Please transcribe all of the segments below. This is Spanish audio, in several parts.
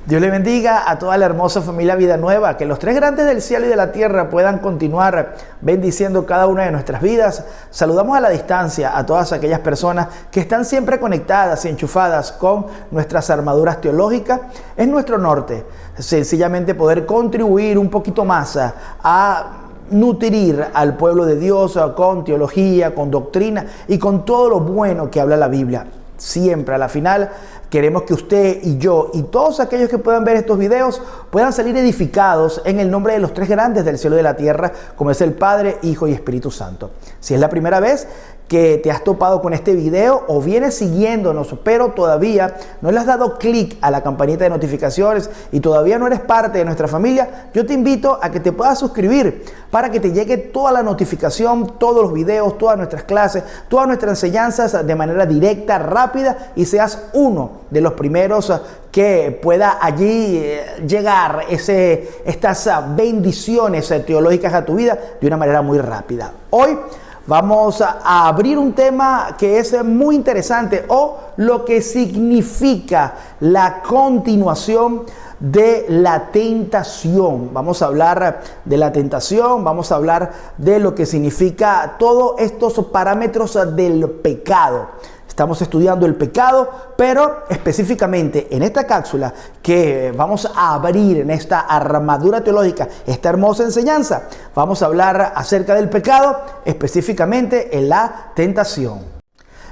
Dios le bendiga a toda la hermosa familia Vida Nueva, que los tres grandes del cielo y de la tierra puedan continuar bendiciendo cada una de nuestras vidas. Saludamos a la distancia a todas aquellas personas que están siempre conectadas y enchufadas con nuestras armaduras teológicas. Es nuestro norte, sencillamente poder contribuir un poquito más a nutrir al pueblo de Dios con teología, con doctrina y con todo lo bueno que habla la Biblia. Siempre a la final queremos que usted y yo y todos aquellos que puedan ver estos videos puedan salir edificados en el nombre de los tres grandes del cielo y de la tierra, como es el Padre, Hijo y Espíritu Santo. Si es la primera vez que te has topado con este video o vienes siguiéndonos, pero todavía no le has dado clic a la campanita de notificaciones y todavía no eres parte de nuestra familia, yo te invito a que te puedas suscribir para que te llegue toda la notificación, todos los videos, todas nuestras clases, todas nuestras enseñanzas de manera directa, rápida, y seas uno de los primeros que pueda allí llegar estas bendiciones teológicas a tu vida de una manera muy rápida. Hoy vamos a abrir un tema que es muy interesante, o lo que significa la continuación de la tentación. Vamos a hablar de la tentación, vamos a hablar de lo que significa todos estos parámetros del pecado. Estamos estudiando el pecado, pero específicamente en esta cápsula que vamos a abrir en esta armadura teológica, esta hermosa enseñanza, vamos a hablar acerca del pecado, específicamente en la tentación.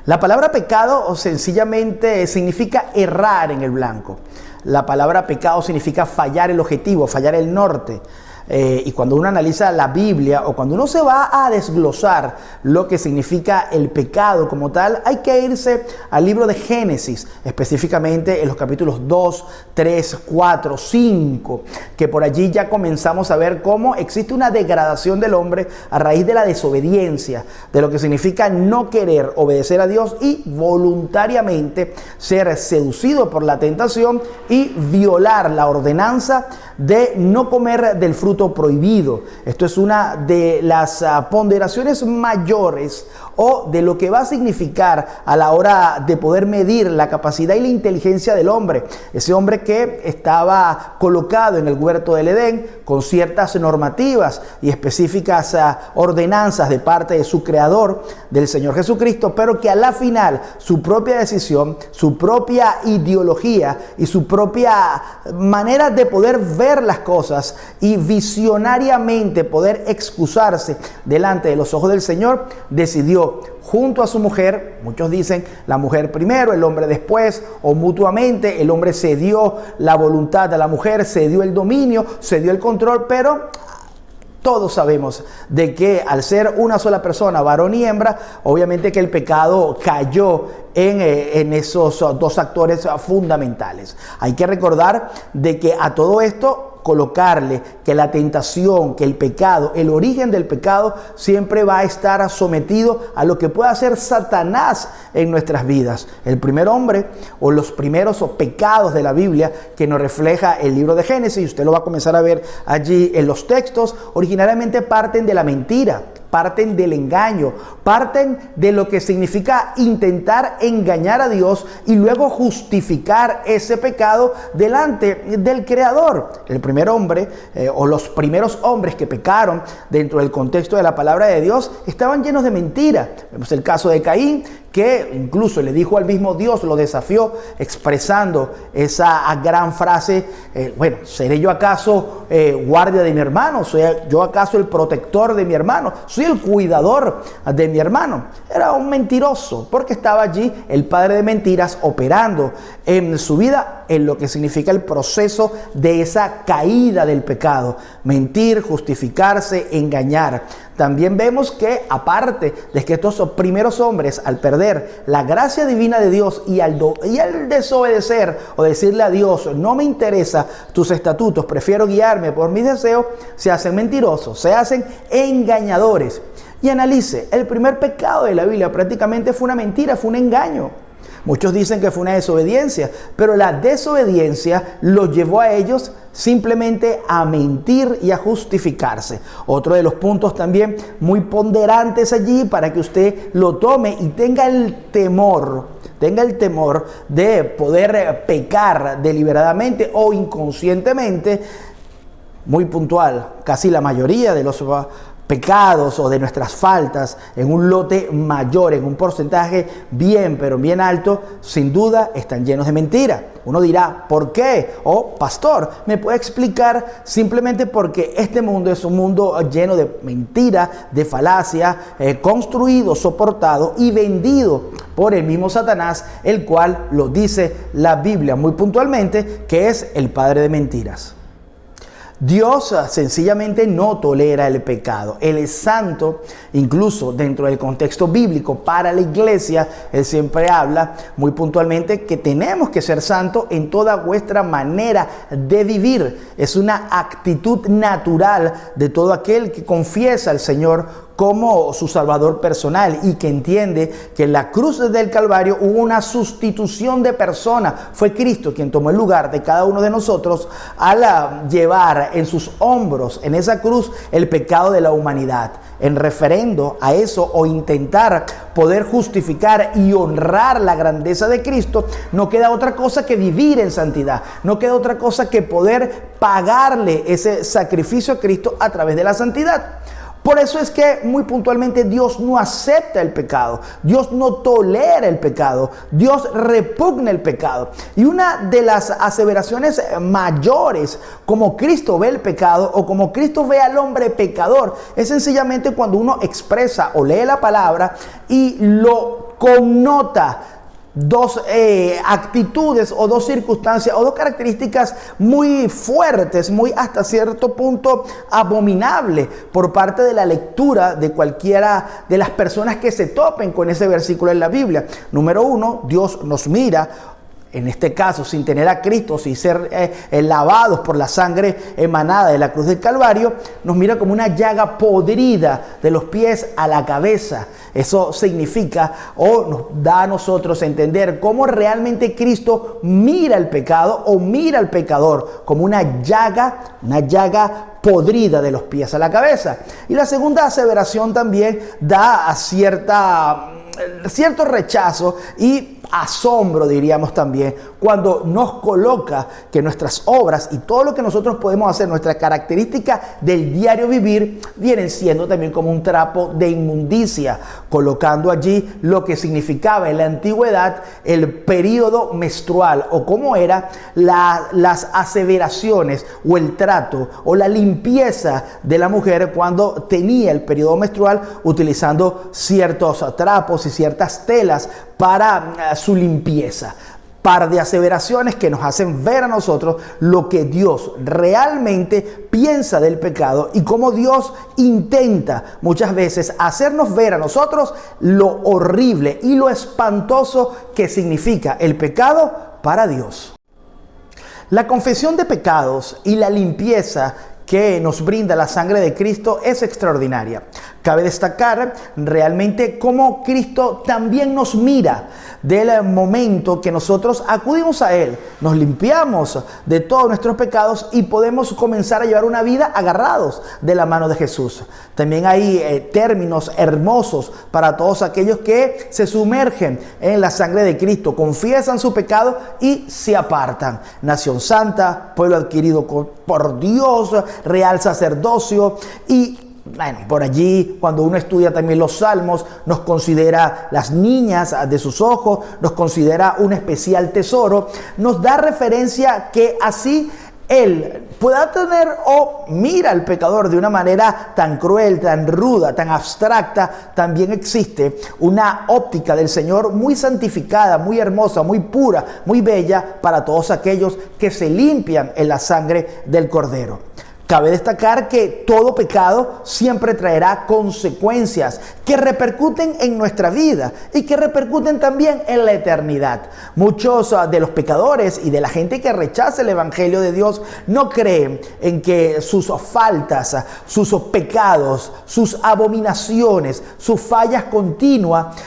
La palabra pecado sencillamente significa errar en el blanco. La palabra pecado significa fallar el objetivo, fallar el norte. Y cuando uno analiza la Biblia o cuando uno se va a desglosar lo que significa el pecado como tal, hay que irse al libro de Génesis, específicamente en los capítulos 2, 3, 4, 5, que por allí ya comenzamos a ver cómo existe una degradación del hombre a raíz de la desobediencia, de lo que significa no querer obedecer a Dios y voluntariamente ser seducido por la tentación y violar la ordenanza de no comer del fruto prohibido. Esto es una de las ponderaciones mayores o de lo que va a significar a la hora de poder medir la capacidad y la inteligencia del hombre. Ese hombre que estaba colocado en el huerto del Edén con ciertas normativas y específicas ordenanzas de parte de su creador, del Señor Jesucristo, pero que a la final su propia decisión, su propia ideología y su propia manera de poder ver las cosas y visionariamente poder excusarse delante de los ojos del Señor, decidió junto a su mujer, muchos dicen la mujer primero, el hombre después, o mutuamente, el hombre cedió la voluntad a la mujer, cedió el dominio, cedió el control, pero todos sabemos de que al ser una sola persona, varón y hembra, obviamente que el pecado cayó en esos dos actores fundamentales. Hay que recordar de que a todo esto colocarle que la tentación, que el pecado, el origen del pecado siempre va a estar sometido a lo que pueda hacer Satanás en nuestras vidas. El primer hombre o los primeros pecados de la Biblia que nos refleja el libro de Génesis, y usted lo va a comenzar a ver allí en los textos, originariamente parten de la mentira, parten del engaño, parten de lo que significa intentar engañar a Dios y luego justificar ese pecado delante del Creador. El primer hombre o los primeros hombres que pecaron dentro del contexto de la palabra de Dios estaban llenos de mentira. Vemos el caso de Caín, que incluso le dijo al mismo Dios, lo desafió expresando esa gran frase, bueno, ¿seré yo acaso guardia de mi hermano? ¿Soy yo acaso el protector de mi hermano? ¿Soy el cuidador de mi hermano? Era un mentiroso, porque estaba allí el padre de mentiras operando en su vida en lo que significa el proceso de esa caída del pecado. Mentir, justificarse, engañar. También vemos que aparte de que estos primeros hombres, al perder la gracia divina de Dios y al desobedecer o decirle a Dios, no me interesa tus estatutos, prefiero guiarme por mis deseos, se hacen mentirosos, se hacen engañadores. Y analice, el primer pecado de la Biblia prácticamente fue una mentira, fue un engaño. Muchos dicen que fue una desobediencia, pero la desobediencia los llevó a ellos simplemente a mentir y a justificarse. Otro de los puntos también muy ponderantes allí para que usted lo tome y tenga el temor tenga el temor de poder pecar deliberadamente o inconscientemente, muy puntual, casi la mayoría de los pecados o de nuestras faltas en un lote mayor, en un porcentaje bien, pero bien alto, sin duda están llenos de mentira. Uno dirá, ¿por qué? O, pastor, ¿me puede explicar? Simplemente porque este mundo es un mundo lleno de mentira, de falacia, construido, soportado y vendido por el mismo Satanás, el cual lo dice la Biblia muy puntualmente, que es el padre de mentiras. Dios sencillamente no tolera el pecado. Él es santo, incluso dentro del contexto bíblico para la iglesia. Él siempre habla muy puntualmente que tenemos que ser santos en toda vuestra manera de vivir. Es una actitud natural de todo aquel que confiesa al Señor como su salvador personal y que entiende que en la cruz del Calvario hubo una sustitución de persona. Fue Cristo quien tomó el lugar de cada uno de nosotros al llevar en sus hombros, en esa cruz, el pecado de la humanidad. En referendo a eso, o intentar poder justificar y honrar la grandeza de Cristo, no queda otra cosa que vivir en santidad. No queda otra cosa que poder pagarle ese sacrificio a Cristo a través de la santidad. Por eso es que muy puntualmente Dios no acepta el pecado, Dios no tolera el pecado, Dios repugna el pecado. Y una de las aseveraciones mayores, como Cristo ve el pecado o como Cristo ve al hombre pecador, es sencillamente cuando uno expresa o lee la palabra y lo connota dos actitudes o dos circunstancias o dos características muy fuertes, muy hasta cierto punto abominables por parte de la lectura de cualquiera de las personas que se topen con ese versículo en la Biblia. Número uno, Dios nos mira, en este caso sin tener a Cristo, sin ser lavados por la sangre emanada de la cruz del Calvario, nos mira como una llaga podrida de los pies a la cabeza. Eso significa o nos da a nosotros entender cómo realmente Cristo mira el pecado o mira al pecador como una llaga podrida de los pies a la cabeza. Y la segunda aseveración también da a cierto rechazo y asombro, diríamos también, cuando nos coloca que nuestras obras y todo lo que nosotros podemos hacer, nuestras características del diario vivir, vienen siendo también como un trapo de inmundicia, colocando allí lo que significaba en la antigüedad el periodo menstrual, o cómo eran las aseveraciones o el trato o la limpieza de la mujer cuando tenía el periodo menstrual, utilizando ciertos trapos y ciertas telas para su limpieza. Par de aseveraciones que nos hacen ver a nosotros lo que Dios realmente piensa del pecado y cómo Dios intenta muchas veces hacernos ver a nosotros lo horrible y lo espantoso que significa el pecado para Dios. La confesión de pecados y la limpieza que nos brinda la sangre de Cristo es extraordinaria. Cabe destacar realmente cómo Cristo también nos mira del momento que nosotros acudimos a Él, nos limpiamos de todos nuestros pecados y podemos comenzar a llevar una vida agarrados de la mano de Jesús. También hay términos hermosos para todos aquellos que se sumergen en la sangre de Cristo, confiesan su pecado y se apartan. Nación santa, pueblo adquirido por Dios, real sacerdocio y bueno, por allí cuando uno estudia también los salmos, nos considera las niñas de sus ojos, nos considera un especial tesoro, nos da referencia que así Él pueda tener o mira al pecador de una manera tan cruel, tan ruda, tan abstracta. También existe una óptica del Señor muy santificada, muy hermosa, muy pura, muy bella para todos aquellos que se limpian en la sangre del Cordero. Cabe destacar que todo pecado siempre traerá consecuencias que repercuten en nuestra vida y que repercuten también en la eternidad. Muchos de los pecadores y de la gente que rechaza el Evangelio de Dios no creen en que sus faltas, sus pecados, sus abominaciones, sus fallas continuas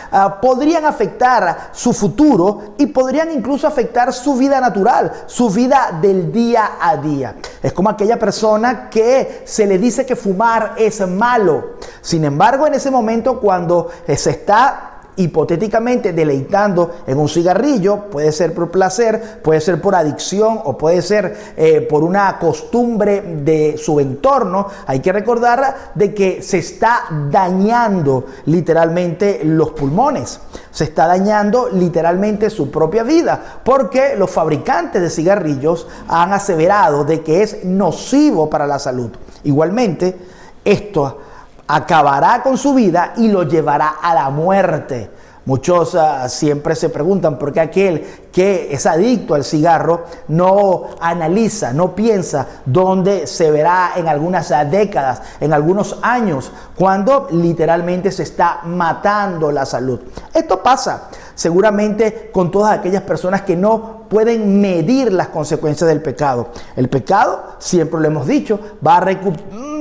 podrían afectar su futuro y podrían incluso afectar su vida natural, su vida del día a día. Es como aquella persona que se le dice que fumar es malo. Sin embargo, en ese momento cuando se está hipotéticamente deleitando en un cigarrillo, puede ser por placer, puede ser por adicción o puede ser por una costumbre de su entorno, hay que recordar de que se está dañando literalmente los pulmones, se está dañando literalmente su propia vida, porque los fabricantes de cigarrillos han aseverado de que es nocivo para la salud. Igualmente, esto acabará con su vida y lo llevará a la muerte. Muchos siempre se preguntan por qué aquel que es adicto al cigarro no analiza, no piensa dónde se verá en algunas décadas, en algunos años, cuando literalmente se está matando la salud. Esto pasa seguramente con todas aquellas personas que no pueden medir las consecuencias del pecado. El pecado, siempre lo hemos dicho,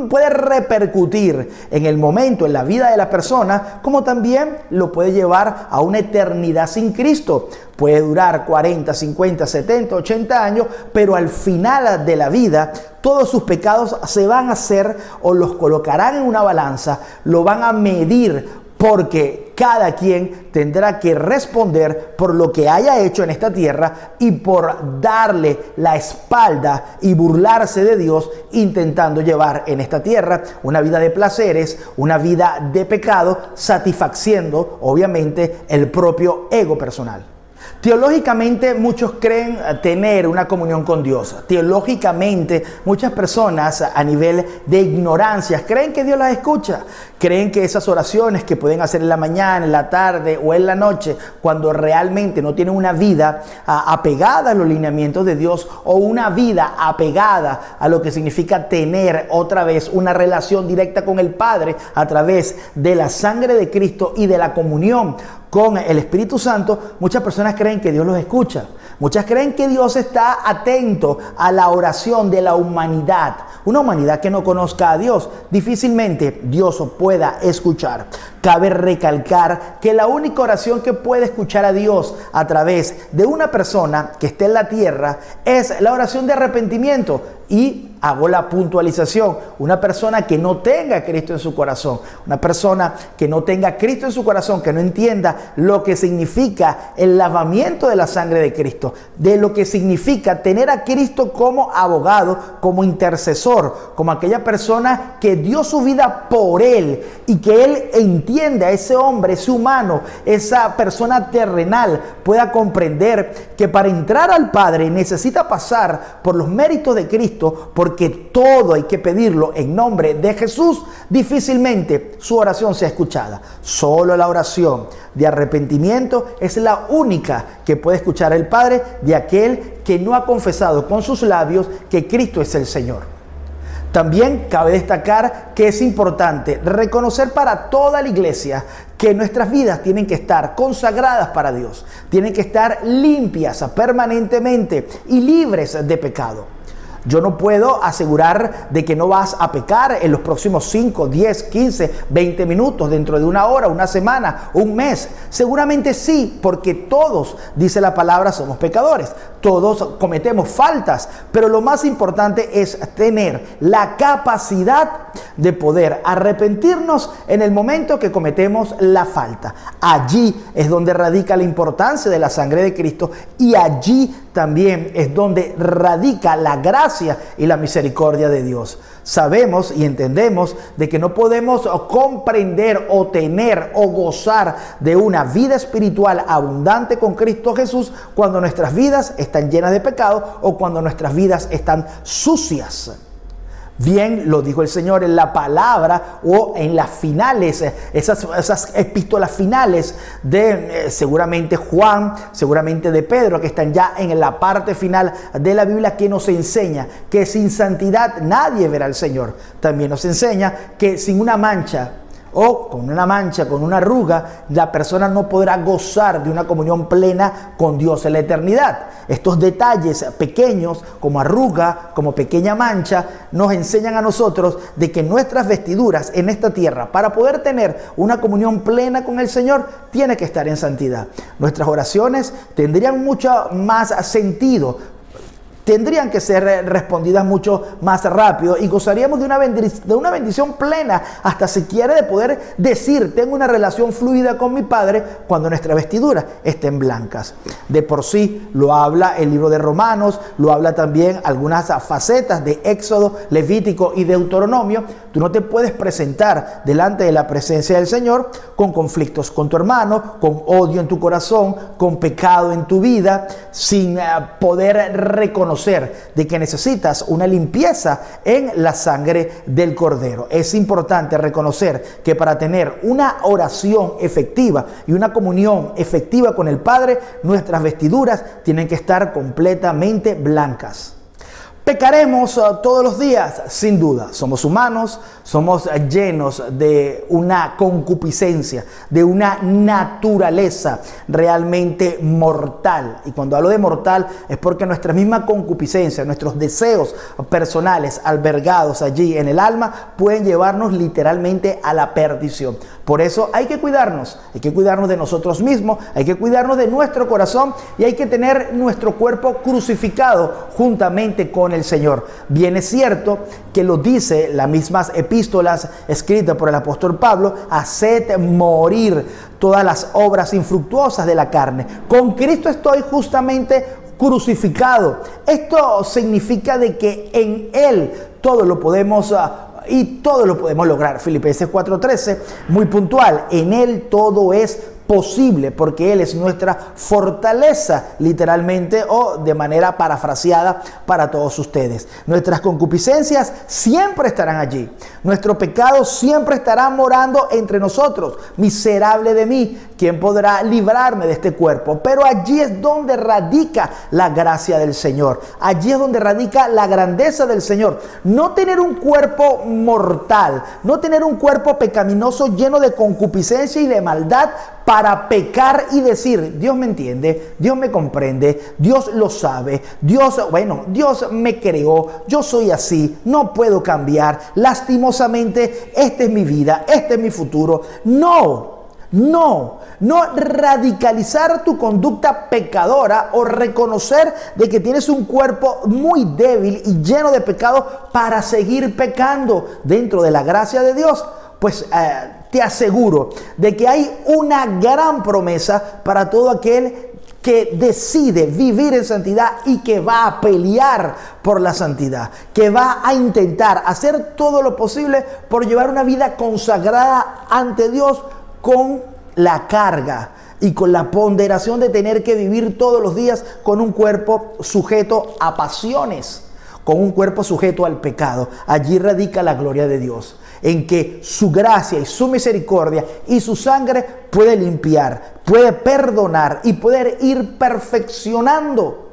puede repercutir en el momento, en la vida de la persona, como también lo puede llevar a una eternidad sin Cristo. Puede durar 40, 50, 70, 80 años, pero al final de la vida, todos sus pecados se van a hacer o los colocarán en una balanza, lo van a medir, porque cada quien tendrá que responder por lo que haya hecho en esta tierra y por darle la espalda y burlarse de Dios, intentando llevar en esta tierra una vida de placeres, una vida de pecado, satisfaciendo obviamente el propio ego personal. Teológicamente muchos creen tener una comunión con Dios. Teológicamente muchas personas a nivel de ignorancia creen que Dios las escucha. Creen que esas oraciones que pueden hacer en la mañana, en la tarde o en la noche, cuando realmente no tienen una vida apegada a los lineamientos de Dios o una vida apegada a lo que significa tener otra vez una relación directa con el Padre a través de la sangre de Cristo y de la comunión con el Espíritu Santo, muchas personas creen que Dios los escucha. Muchas creen que Dios está atento a la oración de la humanidad. Una humanidad que no conozca a Dios, difícilmente Dios pueda escuchar. Cabe recalcar que la única oración que puede escuchar a Dios a través de una persona que esté en la tierra es la oración de arrepentimiento. Y hago la puntualización, una persona que no tenga a Cristo en su corazón, una persona que no tenga a Cristo en su corazón, que no entienda lo que significa el lavamiento de la sangre de Cristo, de lo que significa tener a Cristo como abogado, como intercesor, como aquella persona que dio su vida por él y que él entienda a ese hombre, ese humano, esa persona terrenal, pueda comprender que para entrar al Padre necesita pasar por los méritos de Cristo, porque todo hay que pedirlo en nombre de Jesús. Difícilmente su oración sea escuchada. Solo la oración de arrepentimiento es la única que puede escuchar el Padre de aquel que no ha confesado con sus labios que Cristo es el Señor. También cabe destacar que es importante reconocer para toda la iglesia que nuestras vidas tienen que estar consagradas para Dios, tienen que estar limpias permanentemente y libres de pecado. Yo no puedo asegurar de que no vas a pecar en los próximos 5, 10, 15, 20 minutos, dentro de una hora, una semana, un mes. Seguramente sí, porque todos, dice la palabra, somos pecadores. Todos cometemos faltas, pero lo más importante es tener la capacidad de poder arrepentirnos en el momento que cometemos la falta. Allí es donde radica la importancia de la sangre de Cristo y allí también es donde radica la gracia y la misericordia de Dios. Sabemos y entendemos de que no podemos comprender o tener o gozar de una vida espiritual abundante con Cristo Jesús cuando nuestras vidas están llenas de pecado o cuando nuestras vidas están sucias. Bien lo dijo el Señor en la palabra o en las finales, esas epístolas finales de seguramente Juan, seguramente de Pedro, que están ya en la parte final de la Biblia, que nos enseña que sin santidad nadie verá al Señor. También nos enseña que sin una mancha o con una mancha, con una arruga, la persona no podrá gozar de una comunión plena con Dios en la eternidad. Estos detalles pequeños, como arruga, como pequeña mancha, nos enseñan a nosotros de que nuestras vestiduras en esta tierra, para poder tener una comunión plena con el Señor, tiene que estar en santidad. Nuestras oraciones tendrían mucho más sentido, tendrían que ser respondidas mucho más rápido y gozaríamos de una bendición plena, hasta si quiere, de poder decir: tengo una relación fluida con mi Padre, cuando nuestras vestiduras estén blancas. De por sí lo habla el libro de Romanos, lo habla también algunas facetas de Éxodo, Levítico y Deuteronomio. Tú no te puedes presentar delante de la presencia del Señor con conflictos con tu hermano, con odio en tu corazón, con pecado en tu vida, sin poder reconocer de que necesitas una limpieza en la sangre del Cordero. Es importante reconocer que para tener una oración efectiva y una comunión efectiva con el Padre, nuestras vestiduras tienen que estar completamente blancas. Pecaremos todos los días, sin duda. Somos humanos, somos llenos de una concupiscencia, de una naturaleza realmente mortal. Y cuando hablo de mortal es porque nuestra misma concupiscencia, nuestros deseos personales albergados allí en el alma, pueden llevarnos literalmente a la perdición. Por eso hay que cuidarnos de nosotros mismos, hay que cuidarnos de nuestro corazón y hay que tener nuestro cuerpo crucificado juntamente con el Señor. Bien es cierto que lo dice las mismas epístolas escritas por el apóstol Pablo: haced morir todas las obras infructuosas de la carne. Con Cristo estoy justamente crucificado. Esto significa de que en Él todo lo podemos lograr. Filipenses 4:13, muy puntual: en Él todo es posible, porque Él es nuestra fortaleza, literalmente, o de manera parafraseada para todos ustedes. Nuestras concupiscencias siempre estarán allí. Nuestro pecado siempre estará morando entre nosotros. Miserable de mí, ¿quién podrá librarme de este cuerpo? Pero allí es donde radica la gracia del Señor. Allí es donde radica la grandeza del Señor. No tener un cuerpo mortal, no tener un cuerpo pecaminoso lleno de concupiscencia y de maldad, para pecar y decir: Dios me entiende, Dios me comprende, Dios lo sabe, Dios me creó, yo soy así, no puedo cambiar, lastimosamente esta es mi vida, este es mi futuro. No radicalizar tu conducta pecadora o reconocer de que tienes un cuerpo muy débil y lleno de pecado para seguir pecando dentro de la gracia de Dios. Pues te aseguro de que hay una gran promesa para todo aquel que decide vivir en santidad y que va a pelear por la santidad, que va a intentar hacer todo lo posible por llevar una vida consagrada ante Dios, con la carga y con la ponderación de tener que vivir todos los días con un cuerpo sujeto a pasiones, con un cuerpo sujeto al pecado. Allí radica la gloria de Dios, en que su gracia y su misericordia y su sangre puede limpiar, puede perdonar y poder ir perfeccionando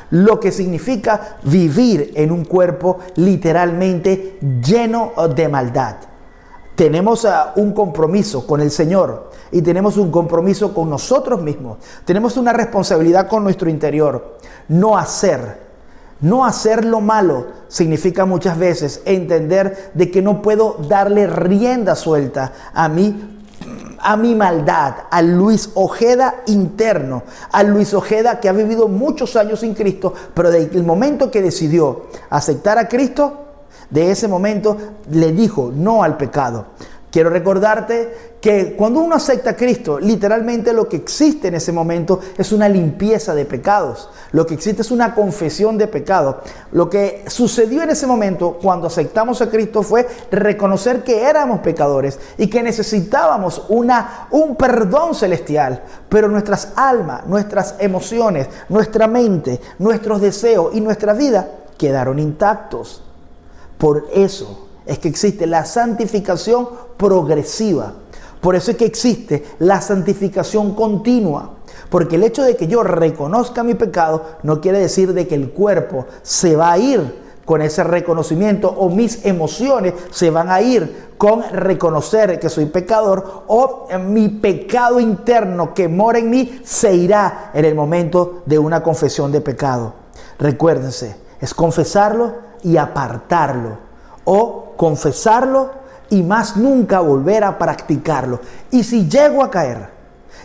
lo que significa vivir en un cuerpo literalmente lleno de maldad. Tenemos un compromiso con el Señor y tenemos un compromiso con nosotros mismos. Tenemos una responsabilidad con nuestro interior. No hacer lo malo significa muchas veces entender de que no puedo darle rienda suelta a mi maldad, al Luis Ojeda interno, al Luis Ojeda que ha vivido muchos años sin Cristo, pero desde el momento que decidió aceptar a Cristo, de ese momento le dijo no al pecado. Quiero recordarte que cuando uno acepta a Cristo, literalmente lo que existe en ese momento es una limpieza de pecados. Lo que existe es una confesión de pecado. Lo que sucedió en ese momento cuando aceptamos a Cristo fue reconocer que éramos pecadores y que necesitábamos un perdón celestial. Pero nuestras almas, nuestras emociones, nuestra mente, nuestros deseos y nuestra vida quedaron intactos. Por eso es que existe la santificación progresiva. Por eso es que existe la santificación continua. Porque el hecho de que yo reconozca mi pecado no quiere decir de que el cuerpo se va a ir con ese reconocimiento, o mis emociones se van a ir con reconocer que soy pecador, o mi pecado interno que mora en mí se irá en el momento de una confesión de pecado. Recuérdense, es confesarlo y apartarlo, o confesarlo y más nunca volver a practicarlo. Y si llego a caer,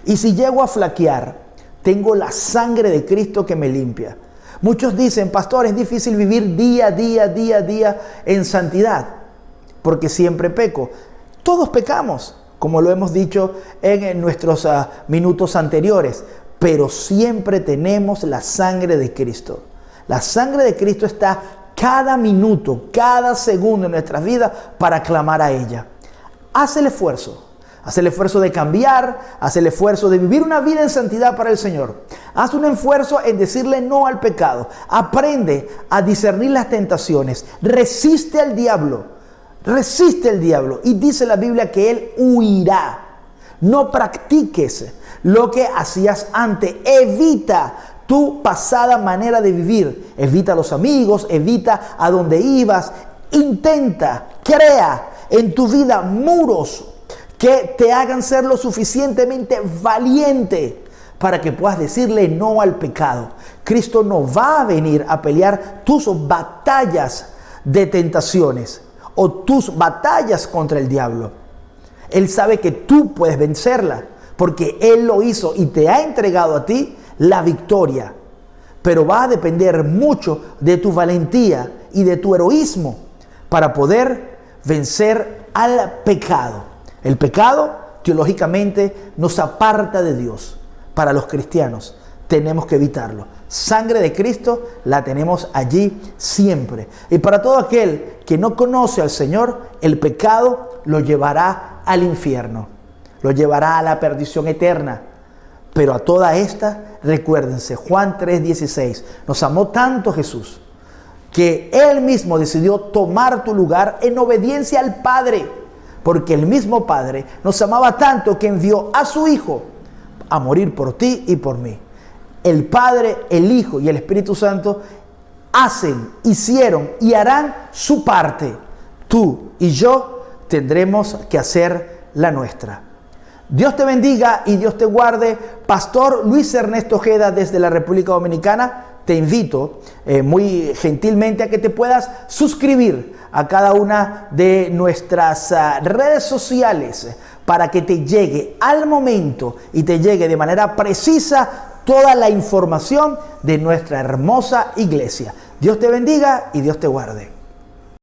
y si llego a flaquear, tengo la sangre de Cristo que me limpia. Muchos dicen, pastor, es difícil vivir día a día en santidad, porque siempre peco. Todos pecamos, como lo hemos dicho en nuestros minutos anteriores, pero siempre tenemos la sangre de Cristo. La sangre de Cristo está cada minuto, cada segundo en nuestras vidas para clamar a ella. Haz el esfuerzo. Haz el esfuerzo de cambiar, haz el esfuerzo de vivir una vida en santidad para el Señor. Haz un esfuerzo en decirle no al pecado. Aprende a discernir las tentaciones. Resiste al diablo. Resiste al diablo. Y dice la Biblia que él huirá. No practiques lo que hacías antes. Evita tu pasada manera de vivir. Evita a los amigos, evita a donde ibas. Intenta, crea en tu vida muros que te hagan ser lo suficientemente valiente para que puedas decirle no al pecado. Cristo no va a venir a pelear tus batallas de tentaciones o tus batallas contra el diablo. Él sabe que tú puedes vencerla porque Él lo hizo y te ha entregado a ti la victoria. Pero va a depender mucho de tu valentía y de tu heroísmo para poder vencer al pecado. El pecado, teológicamente, nos aparta de Dios. Para los cristianos, tenemos que evitarlo. Sangre de Cristo la tenemos allí siempre. Y para todo aquel que no conoce al Señor, el pecado lo llevará al infierno. Lo llevará a la perdición eterna. Pero a toda esta, recuérdense, Juan 3:16, nos amó tanto Jesús, que Él mismo decidió tomar tu lugar en obediencia al Padre. Porque el mismo Padre nos amaba tanto que envió a su Hijo a morir por ti y por mí. El Padre, el Hijo y el Espíritu Santo hicieron y harán su parte. Tú y yo tendremos que hacer la nuestra. Dios te bendiga y Dios te guarde. Pastor Luis Ernesto Ojeda desde la República Dominicana. Te invito muy gentilmente a que te puedas suscribir a cada una de nuestras redes sociales para que te llegue al momento y te llegue de manera precisa toda la información de nuestra hermosa iglesia. Dios te bendiga y Dios te guarde.